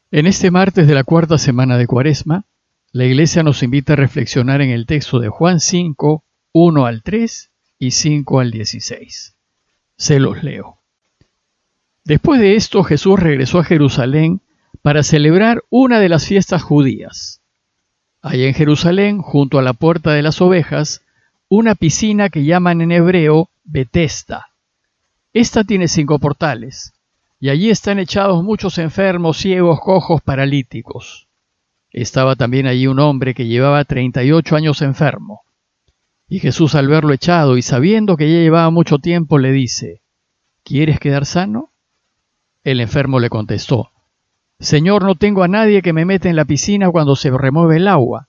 En este martes de la cuarta semana de Cuaresma, la Iglesia nos invita a reflexionar en el texto de Juan 5, 1 al 3 y 5 al 16. Se los leo. Después de esto, Jesús regresó a Jerusalén para celebrar una de las fiestas judías. Hay en Jerusalén, junto a la Puerta de las Ovejas, una piscina que llaman en hebreo Betesda. Esta tiene 5 portales, y allí están echados muchos enfermos, ciegos, cojos, paralíticos. Estaba también allí un hombre que llevaba 38 años enfermo. Y Jesús, al verlo echado y sabiendo que ya llevaba mucho tiempo, le dice: ¿Quieres quedar sano? El enfermo le contestó: Señor, no tengo a nadie que me meta en la piscina cuando se remueve el agua.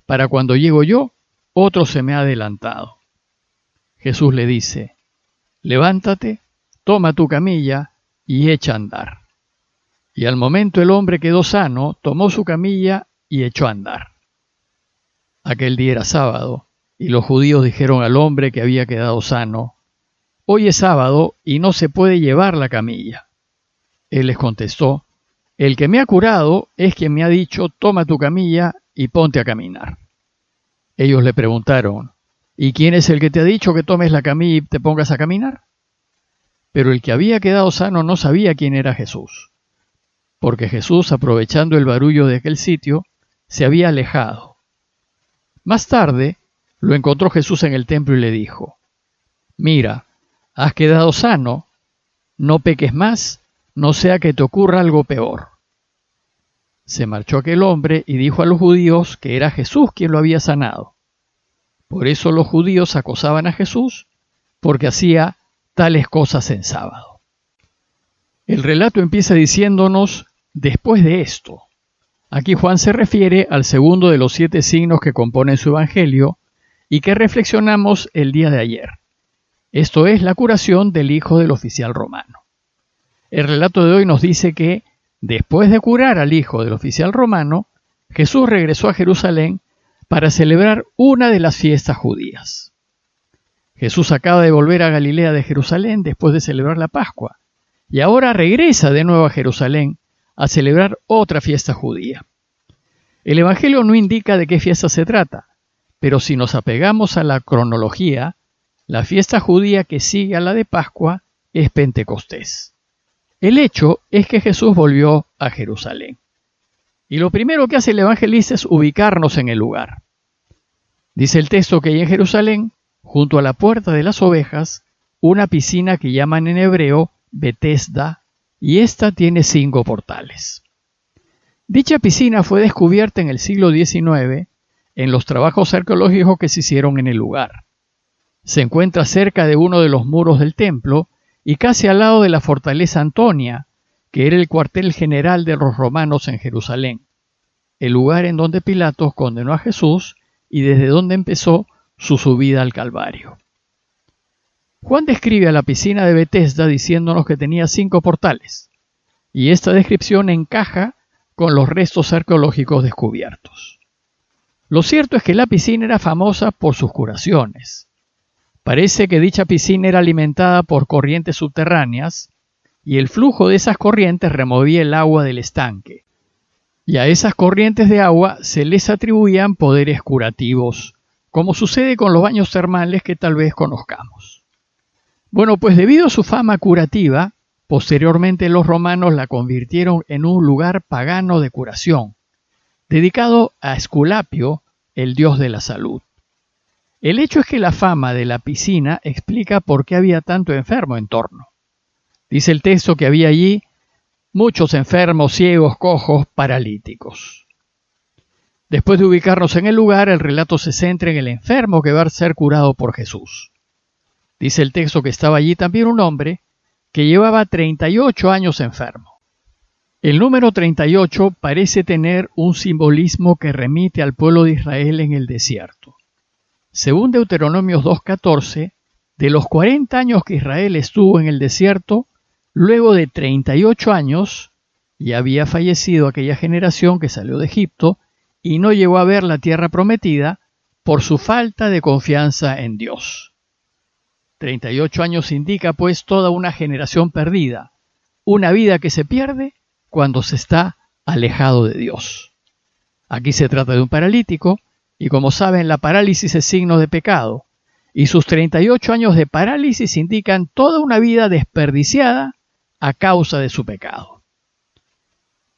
Para cuando llego yo, otro se me ha adelantado. Jesús le dice: Levántate, toma tu camilla y echa a andar. Y al momento el hombre quedó sano, tomó su camilla y echó a andar. Aquel día era sábado, y los judíos dijeron al hombre que había quedado sano: Hoy es sábado y no se puede llevar la camilla. Él les contestó: El que me ha curado es quien me ha dicho: Toma tu camilla y ponte a caminar. Ellos le preguntaron: ¿Y quién es el que te ha dicho que tomes la camilla y te pongas a caminar? Pero el que había quedado sano no sabía quién era Jesús, porque Jesús, aprovechando el barullo de aquel sitio, se había alejado. Más tarde lo encontró Jesús en el templo y le dijo: Mira, has quedado sano, no peques más, no sea que te ocurra algo peor. Se marchó aquel hombre y dijo a los judíos que era Jesús quien lo había sanado. Por eso los judíos acosaban a Jesús, porque hacía tales cosas en sábado. El relato empieza diciéndonos: después de esto. Aquí Juan se refiere al segundo de los 7 signos que componen su evangelio y que reflexionamos el día de ayer. Esto es la curación del hijo del oficial romano. El relato de hoy nos dice que, después de curar al hijo del oficial romano, Jesús regresó a Jerusalén para celebrar una de las fiestas judías. Jesús acaba de volver a Galilea de Jerusalén después de celebrar la Pascua, y ahora regresa de nuevo a Jerusalén a celebrar otra fiesta judía. El Evangelio no indica de qué fiesta se trata, pero si nos apegamos a la cronología, la fiesta judía que sigue a la de Pascua es Pentecostés. El hecho es que Jesús volvió a Jerusalén. Y lo primero que hace el evangelista es ubicarnos en el lugar. Dice el texto que hay en Jerusalén, junto a la Puerta de las Ovejas, una piscina que llaman en hebreo Betesda, y esta tiene 5 portales. Dicha piscina fue descubierta en el siglo XIX en los trabajos arqueológicos que se hicieron en el lugar. Se encuentra cerca de uno de los muros del templo y casi al lado de la fortaleza Antonia, que era el cuartel general de los romanos en Jerusalén, el lugar en donde Pilatos condenó a Jesús y desde donde empezó su subida al Calvario. Juan describe a la piscina de Betesda diciéndonos que tenía 5 portales, y esta descripción encaja con los restos arqueológicos descubiertos. Lo cierto es que la piscina era famosa por sus curaciones. Parece que dicha piscina era alimentada por corrientes subterráneas, y el flujo de esas corrientes removía el agua del estanque, y a esas corrientes de agua se les atribuían poderes curativos, como sucede con los baños termales que tal vez conozcamos. Bueno, pues debido a su fama curativa, posteriormente los romanos la convirtieron en un lugar pagano de curación, dedicado a Esculapio, el dios de la salud. El hecho es que la fama de la piscina explica por qué había tanto enfermo en torno. Dice el texto que había allí muchos enfermos, ciegos, cojos, paralíticos. Después de ubicarnos en el lugar, el relato se centra en el enfermo que va a ser curado por Jesús. Dice el texto que estaba allí también un hombre que llevaba 38 años enfermo. El número 38 parece tener un simbolismo que remite al pueblo de Israel en el desierto. Según Deuteronomios 2:14, de los 40 años que Israel estuvo en el desierto, luego de 38 años, ya había fallecido aquella generación que salió de Egipto y no llegó a ver la tierra prometida por su falta de confianza en Dios. 38 años indica pues toda una generación perdida, una vida que se pierde cuando se está alejado de Dios. Aquí se trata de un paralítico, y como saben, la parálisis es signo de pecado, y sus 38 años de parálisis indican toda una vida desperdiciada a causa de su pecado.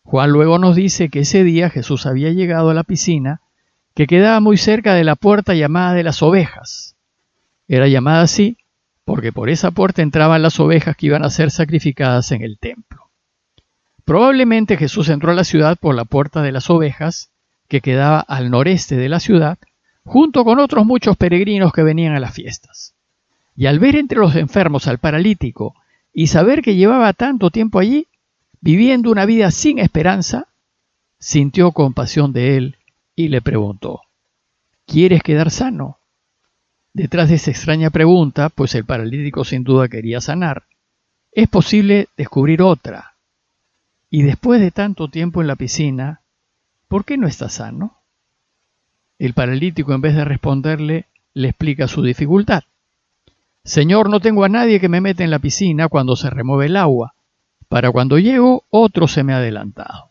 Juan luego nos dice que ese día Jesús había llegado a la piscina, que quedaba muy cerca de la puerta llamada de las ovejas. Era llamada así porque por esa puerta entraban las ovejas que iban a ser sacrificadas en el templo. Probablemente Jesús entró a la ciudad por la puerta de las ovejas, que quedaba al noreste de la ciudad, junto con otros muchos peregrinos que venían a las fiestas. Y al ver entre los enfermos al paralítico y saber que llevaba tanto tiempo allí, viviendo una vida sin esperanza, sintió compasión de él y le preguntó: ¿quieres quedar sano? Detrás de esa extraña pregunta, pues el paralítico sin duda quería sanar, es posible descubrir otra. Y después de tanto tiempo en la piscina, ¿por qué no está sano? El paralítico, en vez de responderle, le explica su dificultad. Señor, no tengo a nadie que me meta en la piscina cuando se remueve el agua. Para cuando llego, otro se me ha adelantado.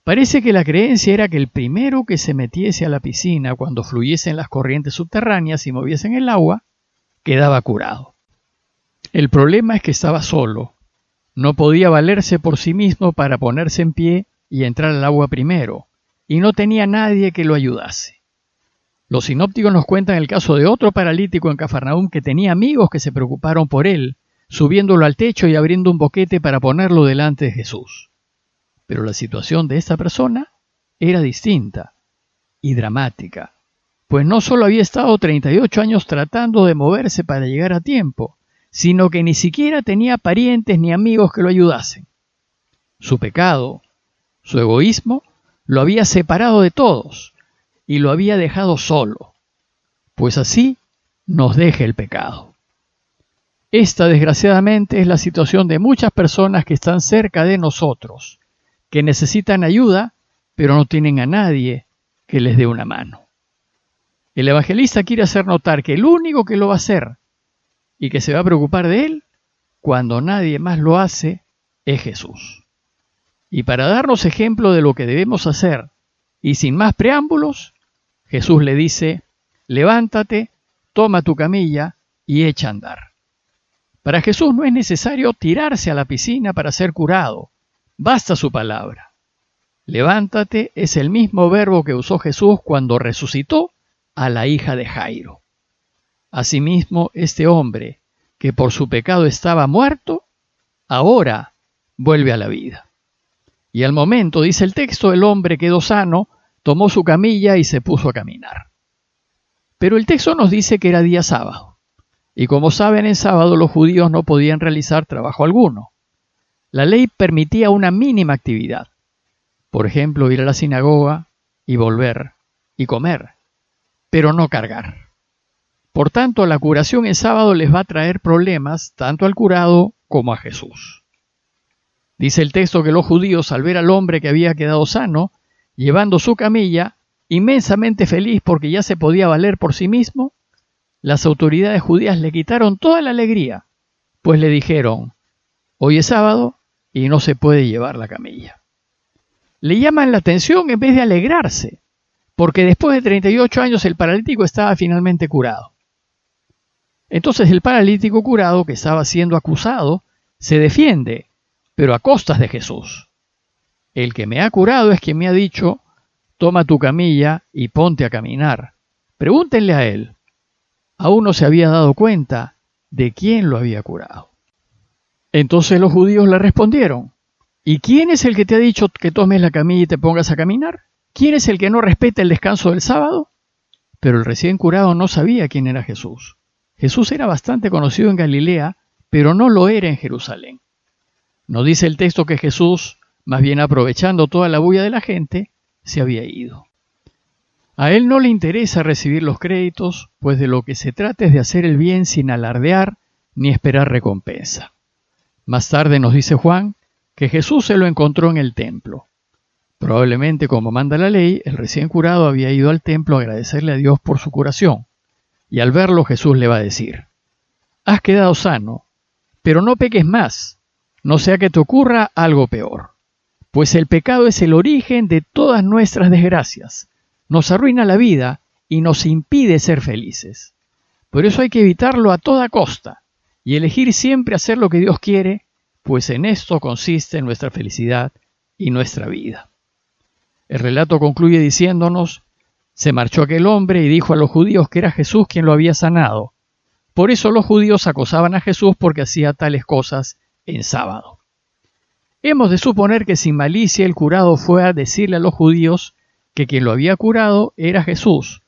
Parece que la creencia era que el primero que se metiese a la piscina cuando fluyesen las corrientes subterráneas y moviesen el agua, quedaba curado. El problema es que estaba solo. No podía valerse por sí mismo para ponerse en pie y entrar al agua primero, y no tenía nadie que lo ayudase. Los sinópticos nos cuentan el caso de otro paralítico en Cafarnaúm que tenía amigos que se preocuparon por él, subiéndolo al techo y abriendo un boquete para ponerlo delante de Jesús. Pero la situación de esta persona era distinta y dramática, pues no solo había estado 38 años tratando de moverse para llegar a tiempo, sino que ni siquiera tenía parientes ni amigos que lo ayudasen. Su pecado, su egoísmo, lo había separado de todos y lo había dejado solo, pues así nos deja el pecado. Esta, desgraciadamente, es la situación de muchas personas que están cerca de nosotros, que necesitan ayuda, pero no tienen a nadie que les dé una mano. El evangelista quiere hacer notar que el único que lo va a hacer y que se va a preocupar de él, cuando nadie más lo hace, es Jesús. Y para darnos ejemplo de lo que debemos hacer, y sin más preámbulos, Jesús le dice: levántate, toma tu camilla y echa a andar. Para Jesús no es necesario tirarse a la piscina para ser curado, basta su palabra. Levántate es el mismo verbo que usó Jesús cuando resucitó a la hija de Jairo. Asimismo, este hombre, que por su pecado estaba muerto, ahora vuelve a la vida. Y al momento, dice el texto, el hombre quedó sano, tomó su camilla y se puso a caminar. Pero el texto nos dice que era día sábado. Y como saben, en sábado los judíos no podían realizar trabajo alguno. La ley permitía una mínima actividad. Por ejemplo, ir a la sinagoga y volver y comer, pero no cargar. Por tanto, la curación en sábado les va a traer problemas tanto al curado como a Jesús. Dice el texto que los judíos, al ver al hombre que había quedado sano, llevando su camilla, inmensamente feliz porque ya se podía valer por sí mismo, las autoridades judías le quitaron toda la alegría, pues le dijeron: hoy es sábado y no se puede llevar la camilla. Le llaman la atención en vez de alegrarse, porque después de 38 años el paralítico estaba finalmente curado. Entonces el paralítico curado, que estaba siendo acusado, se defiende, pero a costas de Jesús. El que me ha curado es quien me ha dicho: toma tu camilla y ponte a caminar. Pregúntenle a él. Aún no se había dado cuenta de quién lo había curado. Entonces los judíos le respondieron: ¿y quién es el que te ha dicho que tomes la camilla y te pongas a caminar? ¿Quién es el que no respeta el descanso del sábado? Pero el recién curado no sabía quién era Jesús. Jesús era bastante conocido en Galilea, pero no lo era en Jerusalén. Nos dice el texto que Jesús, más bien aprovechando toda la bulla de la gente, se había ido. A él no le interesa recibir los créditos, pues de lo que se trata es de hacer el bien sin alardear ni esperar recompensa. Más tarde nos dice Juan que Jesús se lo encontró en el templo. Probablemente, como manda la ley, el recién curado había ido al templo a agradecerle a Dios por su curación. Y al verlo, Jesús le va a decir: has quedado sano, pero no peques más, no sea que te ocurra algo peor. pues el pecado es el origen de todas nuestras desgracias, nos arruina la vida y nos impide ser felices. Por eso hay que evitarlo a toda costa y elegir siempre hacer lo que Dios quiere, pues en esto consiste nuestra felicidad y nuestra vida. El relato concluye diciéndonos: se marchó aquel hombre y dijo a los judíos que era Jesús quien lo había sanado. Por eso los judíos acosaban a Jesús porque hacía tales cosas en sábado. Hemos de suponer que sin malicia el curado fue a decirle a los judíos que quien lo había curado era Jesús,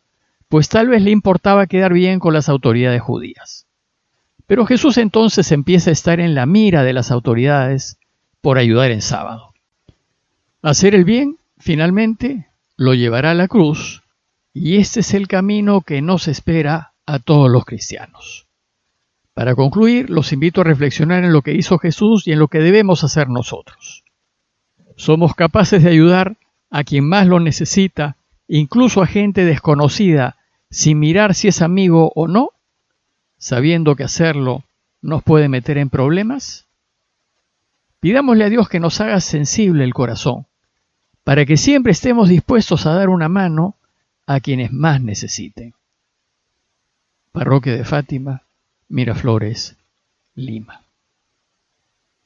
pues tal vez le importaba quedar bien con las autoridades judías. Pero Jesús entonces empieza a estar en la mira de las autoridades por ayudar en sábado. Hacer el bien, finalmente, lo llevará a la cruz, y este es el camino que nos espera a todos los cristianos. Para concluir, los invito a reflexionar en lo que hizo Jesús y en lo que debemos hacer nosotros. ¿Somos capaces de ayudar a quien más lo necesita, incluso a gente desconocida, sin mirar si es amigo o no, sabiendo que hacerlo nos puede meter en problemas? Pidámosle a Dios que nos haga sensible el corazón, para que siempre estemos dispuestos a dar una mano a quienes más necesiten. Parroquia de Fátima, Miraflores, Lima.